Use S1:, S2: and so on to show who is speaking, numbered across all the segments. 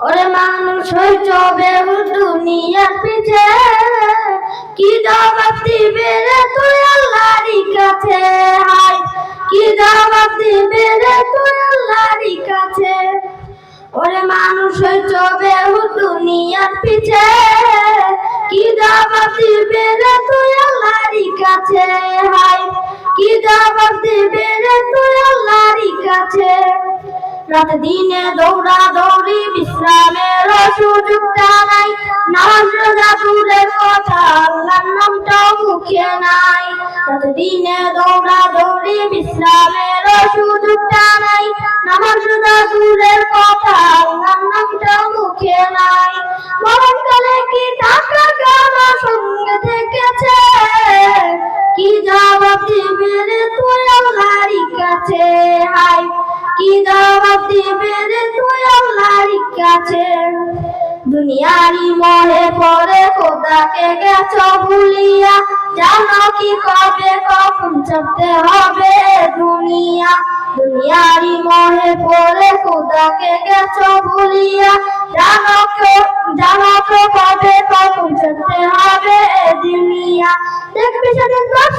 S1: ওরে মানুষ হইছো বেহুশ দুনিয়ার পিছে, কি জবাব দিবে রে তুই আল্লাহর কাছে? হায় কি জবাব দিবে রে তুই আল্লাহর কাছে? ওরে মানুষ হইছো বেহুশ দুনিয়ার পিছে, কি জবাব দিবে রে তুই আল্লাহর কাছে? হায় কি জবাব দিবে রে তুই আল্লাহর কাছে? রাত দিনে দৌড়া দৌড়ি বিশ্রামের সুযোগটা নাই, নামাজ রোজা দূরের কথা আল্লাহর নামটাও মুখে নাই। রাত দিনে দৌড়া দৌড়ি বিশ্রামের সুযোগটা নাই, নামাজ রোজা দূরের কথা আল্লাহর নামটাও মুখে নাই। মরণকালে কি টাকা কামা সঙ্গে থেকেছে, কি জবাব দিবে রে তুই আল্লাহর কাছে? হায় কি জবাব দিবে রে তুই আল্লাহর কাছে? দুনিয়ারি মোহে পড়ে খোদাকে গেছো ভুলিয়া, জানো কি কবে কখন ছাড়তে হবে দুনিয়া? দুনিয়ারি মোহে পড়ে খোদাকে গেছো ভুলিয়া, জানো তো কবে কখন ছাড়তে হবে দুনিয়া? দেখবি সেদিন তোর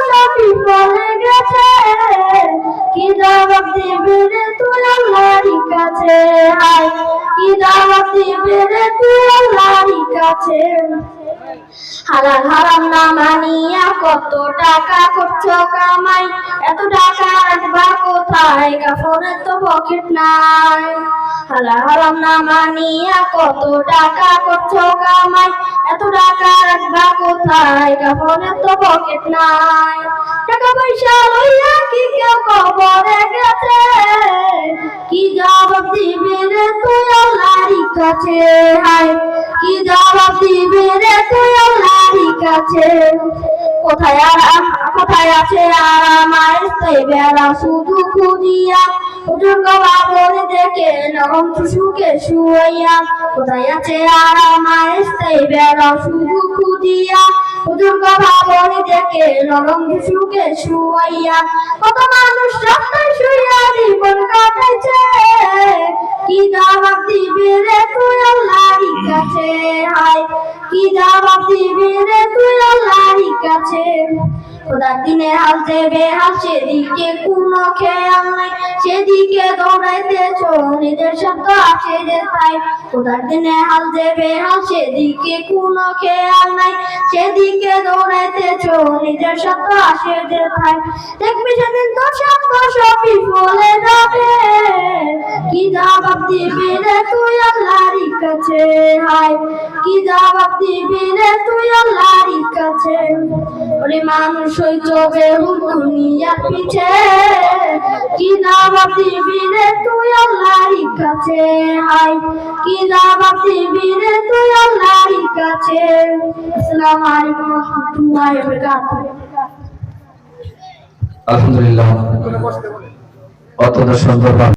S1: সবই বলে গেছে, কি জবাব দিবি রে তুই আল্লাহর কাছে? হায় কি জবাব দিবি রে তুই আল্লাহর কাছে? হালাল হারাম না মানিয়া কত টাকা করছো কামাই, এত টাকা রাখবা কোথায়? কাফনের তো পকেট নাই। হালাল হারাম না মানিয়া কত টাকা করছো কামাই, এত টাকা রাখবা কোথায়? কাফনের তো পকেট নাই। টাকা পয়সা লইয়া কি কেউ কবরে গেছে, কি জবাব দিবি রে তুই আল্লাহর কাছে? হায় কি জবাব দিবি রে তুই আল্লাহর কাছে? কোথায় আছে আরাম আয়েস্তে বেড়া শুধু খুঁজিয়া, বুজুর্গ বাবরে দেখে নরম সুখে শুইয়া। কোথায় আছে আরাম আয়েস্তে বেড়া শুধু খুঁজিয়া, বুজুর্গ বাবরে দেখে নরম সুখে শুইয়া। কত মানুষ রাস্তায় শুইয়া জীবন কাটাইছে, কি জবাব দিবি রে তুই আল্লাহর কাছে? হায় কি জবাব দিবি রে তুই আল্লাহর কাছে? খোদার দিনে হাল দেবে হাল, সেদিকে কোনো খেয়াল নাই, সেদিকে দৌড়াইতেছ নিজের শব্দ আছে যে তাই। খোদার দিনে হাল দেবে হাল, সেদিকে কোনো খেয়াল নাই, সেদিকে দৌড়াইতেছ নিজের শব্দ আসে যে তাই। দেখবি সেদিন তোর শব্দ সবই বলে যাবে, কি জবাব দিবি রে তুই আল্লাহর কাছে? হায় কি জবাব দিবি রে তুই আল্লাহর কাছে? ওরে মানুষ হইছো বেহুশ দুনিয়ার পিছে, কি জবাব দিবি রে তুই আল্লাহর কাছে? হায় কি জবাব দিবি রে তুই আল্লাহর কাছে? আসসালামু আলাইকুম ওয়া রাহমাতুল্লাহি ওয়া বারাকাতুহু।
S2: আলহামদুলিল্লাহ, অত্যন্ত সুন্দর।